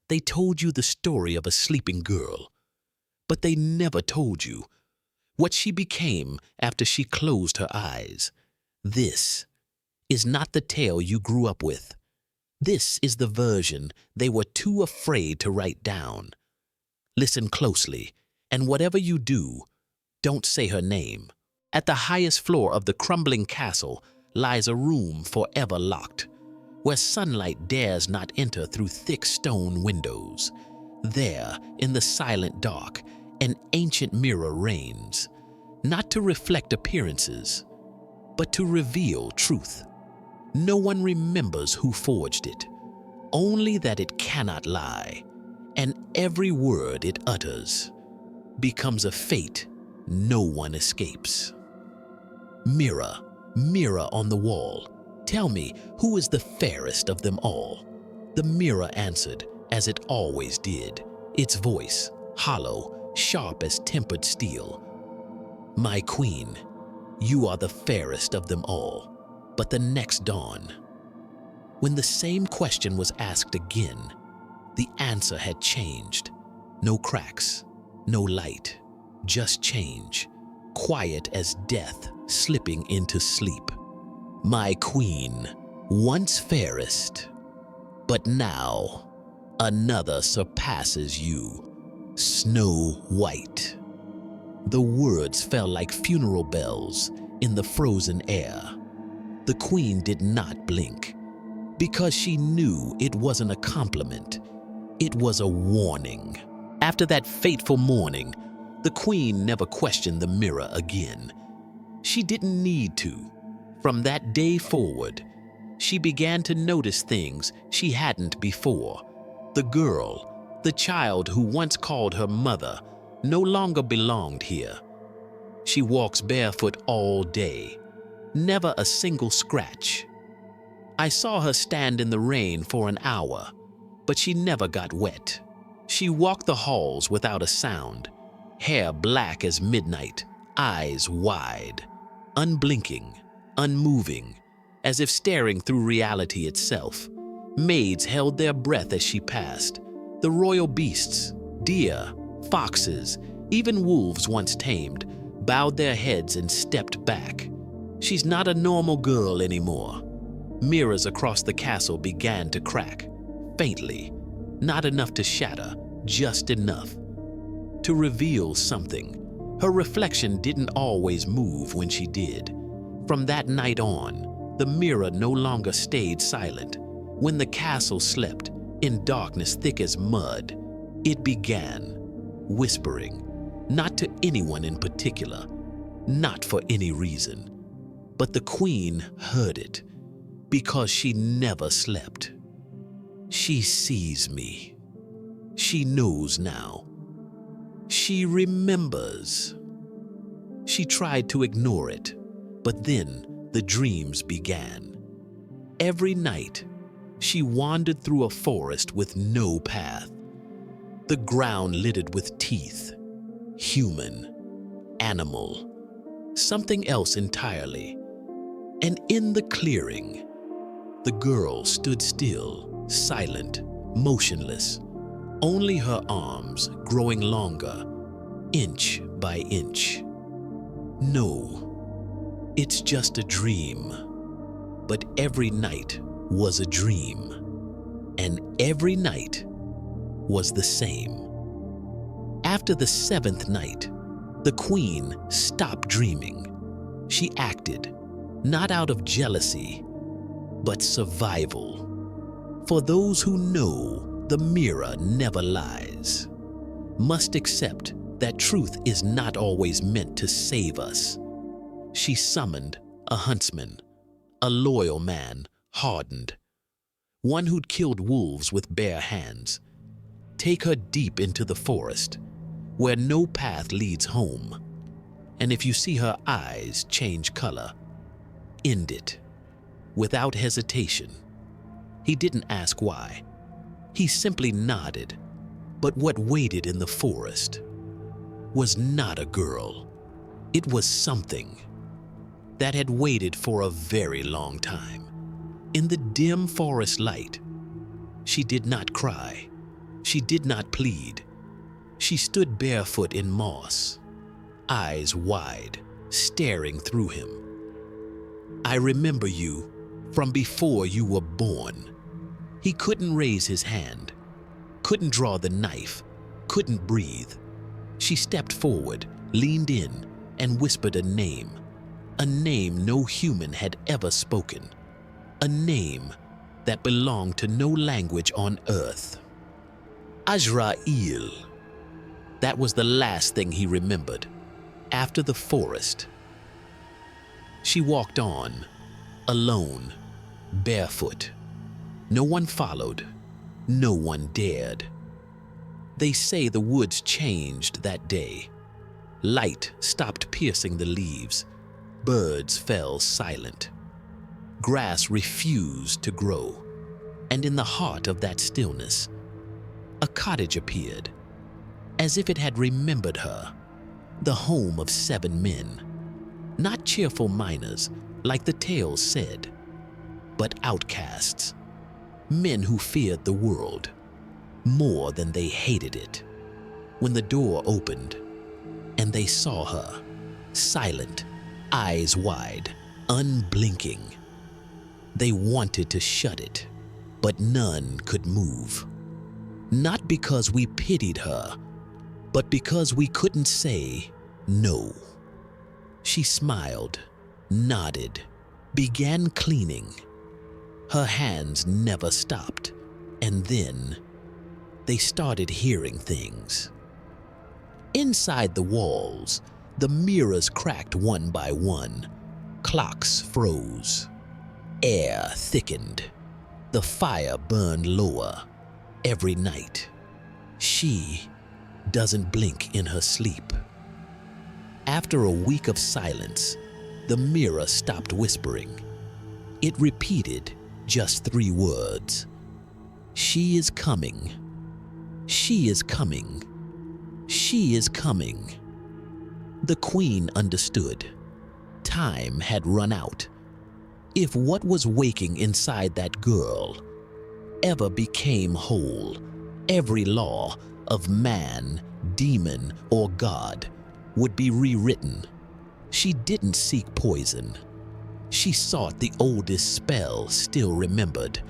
They told you the story of a sleeping girl, but they never told you what she became after she closed her eyes. This is not the tale you grew up with. This is the version they were too afraid to write down. Listen closely, and whatever you do, don't say her name. At the highest floor of the crumbling castle lies a room forever locked, where sunlight dares not enter through thick stone windows. There, in the silent dark, an ancient mirror reigns, not to reflect appearances, but to reveal truth. No one remembers who forged it, only that it cannot lie, and every word it utters becomes a fate no one escapes. Mirror, mirror on the wall, tell me who is the fairest of them all. The mirror answered as it always did, its voice hollow, sharp as tempered steel. My queen, you are the fairest of them all. But the next dawn, when the same question was asked again, the answer had changed. No cracks, no light, just change, quiet as death slipping into sleep. My queen, once fairest, but now another surpasses you, Snow White. The words fell like funeral bells in the frozen air. The queen did not blink, because she knew it wasn't a compliment, it was a warning. After that fateful morning, the queen never questioned the mirror again. She didn't need to. From that day forward, she began to notice things she hadn't before. The girl, the child who once called her mother, no longer belonged here. She walks barefoot all day, never a single scratch. I saw her stand in the rain for an hour, but she never got wet. She walked the halls without a sound, hair black as midnight, eyes wide, unblinking, unmoving, as if staring through reality itself. Maids held their breath as she passed. The royal beasts, deer, foxes, even wolves once tamed, bowed their heads and stepped back. She's not a normal girl anymore. Mirrors across the castle began to crack, faintly, not enough to shatter, just enough to reveal something. Her reflection didn't always move when she did. From that night on, the mirror no longer stayed silent. When the castle slept in darkness thick as mud, it began whispering, not to anyone in particular, not for any reason. But the queen heard it because she never slept. She sees me. She knows now. She remembers. She tried to ignore it, but then the dreams began. Every night, she wandered through a forest with no path. The ground littered with teeth, human, animal, something else entirely. And in the clearing, the girl stood still, silent, motionless, only her arms growing longer, inch by inch. No, it's just a dream. But every night was a dream, and every night was the same. After the seventh night, the queen stopped dreaming. She acted, not out of jealousy, but survival. For those who know the mirror never lies, must accept that truth is not always meant to save us. She summoned a huntsman, a loyal man, hardened, one who'd killed wolves with bare hands. Take her deep into the forest, where no path leads home. And if you see her eyes change color, end it, without hesitation. He didn't ask why. He simply nodded. But what waited in the forest was not a girl. It was something that had waited for a very long time. In the dim forest light, she did not cry. She did not plead. She stood barefoot in moss, eyes wide, staring through him. I remember you from before you were born. He couldn't raise his hand, couldn't draw the knife, couldn't breathe. She stepped forward, leaned in, and whispered a name no human had ever spoken, a name that belonged to no language on earth. Azrael. That was the last thing he remembered. After the forest, she walked on, alone, barefoot. No one followed, no one dared. They say the woods changed that day. Light stopped piercing the leaves. Birds fell silent. Grass refused to grow. And in the heart of that stillness, a cottage appeared, as if it had remembered her, the home of 7 men. Not cheerful miners, like the tales said, but outcasts, men who feared the world more than they hated it. When the door opened and they saw her, silent, eyes wide, unblinking, they wanted to shut it, but none could move. Not because we pitied her, but because we couldn't say no. She smiled, nodded, began cleaning. Her hands never stopped, and then they started hearing things. Inside the walls, the mirrors cracked one by one. Clocks froze. Air thickened. The fire burned lower. Every night, she doesn't blink in her sleep. After a week of silence, the mirror stopped whispering. It repeated just 3 words. She is coming. She is coming. She is coming. The queen understood. Time had run out. If what was waking inside that girl ever became whole, every law of man, demon, or God would be rewritten. She didn't seek poison. She sought the oldest spell still remembered,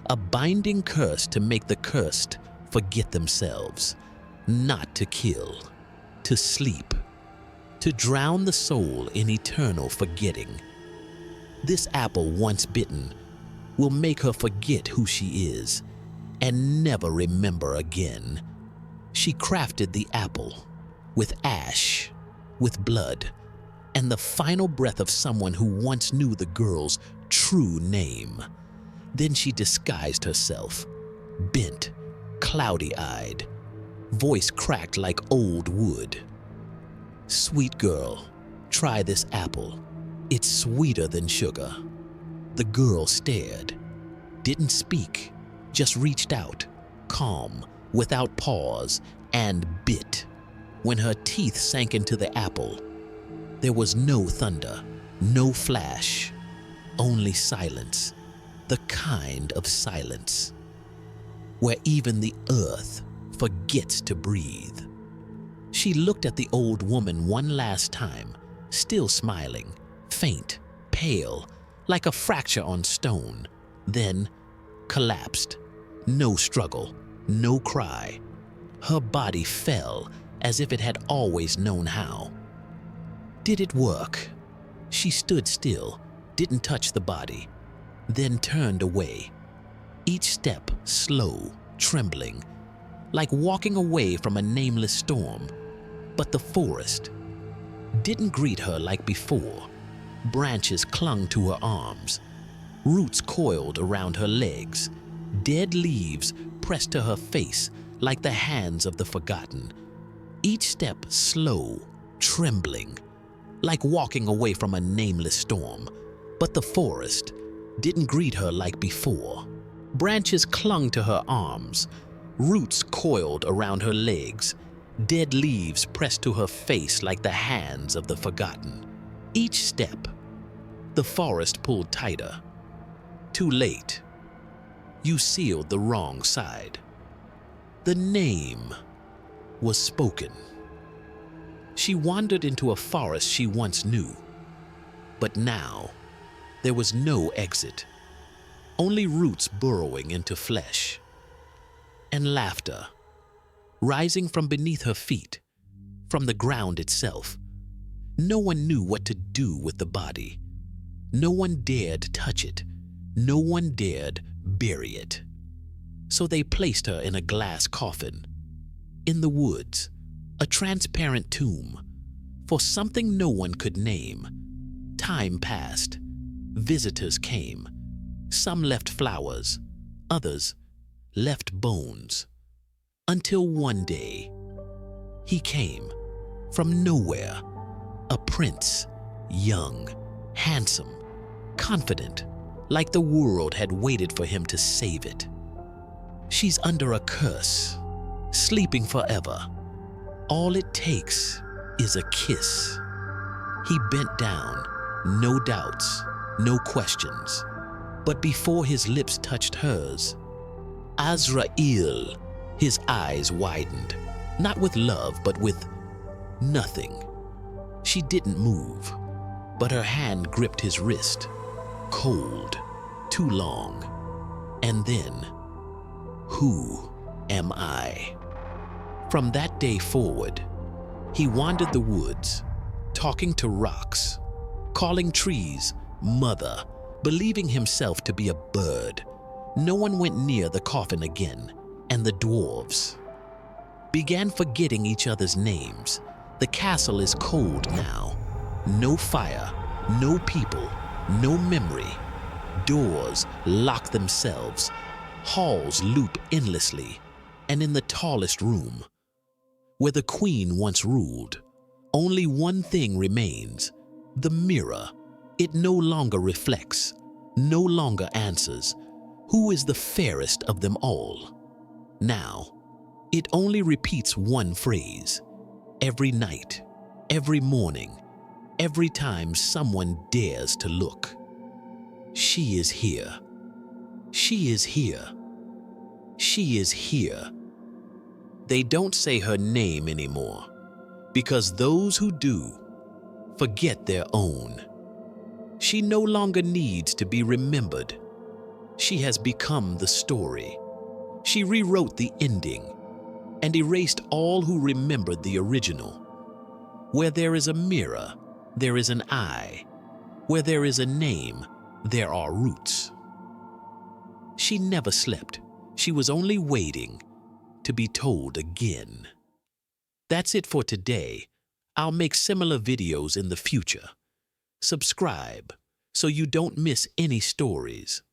a binding curse to make the cursed forget themselves, not to kill, to sleep, to drown the soul in eternal forgetting. This apple once bitten will make her forget who she is and never remember again. She crafted the apple with ash, with blood, and the final breath of someone who once knew the girl's true name. Then she disguised herself, bent, cloudy-eyed, voice cracked like old wood. Sweet girl, try this apple. It's sweeter than sugar. The girl stared, didn't speak, just reached out, calm, without pause, and bit. When her teeth sank into the apple, there was no thunder, no flash, only silence, the kind of silence where even the earth forgets to breathe. She looked at the old woman one last time, still smiling, faint, pale, like a fracture on stone, then collapsed. No struggle, no cry. Her body fell as if it had always known how. Did it work? She stood still, didn't touch the body, then turned away. Each step slow, trembling, like walking away from a nameless storm. But the forest didn't greet her like before. Branches clung to her arms, roots coiled around her legs, dead leaves pressed to her face like the hands of the forgotten. Each step slow, trembling, like walking away from a nameless storm. But the forest didn't greet her like before. Branches clung to her arms, roots coiled around her legs, dead leaves pressed to her face like the hands of the forgotten. Each step, the forest pulled tighter. Too late. You sealed the wrong side. The name was spoken. She wandered into a forest she once knew, but now there was no exit, only roots burrowing into flesh, and laughter rising from beneath her feet, from the ground itself. No one knew what to do with the body. No one dared touch it. No one dared bury it. So they placed her in a glass coffin, in the woods, a transparent tomb, for something no one could name. Time passed. Visitors came. Some left flowers, others left bones. Until one day, he came from nowhere, a prince, young, handsome, confident, like the world had waited for him to save it. She's under a curse, sleeping forever. All it takes is a kiss. He bent down, no doubts, no questions. But before his lips touched hers, Azrael, his eyes widened, not with love, but with nothing. She didn't move, but her hand gripped his wrist, cold, too long. And then, who am I? From that day forward, he wandered the woods, talking to rocks, calling trees mother, believing himself to be a bird. No one went near the coffin again, and the dwarves began forgetting each other's names. The castle is cold now. No fire, no people, no memory. Doors lock themselves. Halls loop endlessly. And in the tallest room, where the queen once ruled, only one thing remains: the mirror. It no longer reflects, no longer answers. Who is the fairest of them all? Now, it only repeats one phrase. Every night, every morning, every time someone dares to look. She is here. She is here. She is here. They don't say her name anymore, because those who do forget their own. She no longer needs to be remembered. She has become the story. She rewrote the ending and erased all who remembered the original. Where there is a mirror, there is an eye. Where there is a name, there are roots. She never slept. She was only waiting to be told again. That's it for today. I'll make similar videos in the future. Subscribe so you don't miss any stories.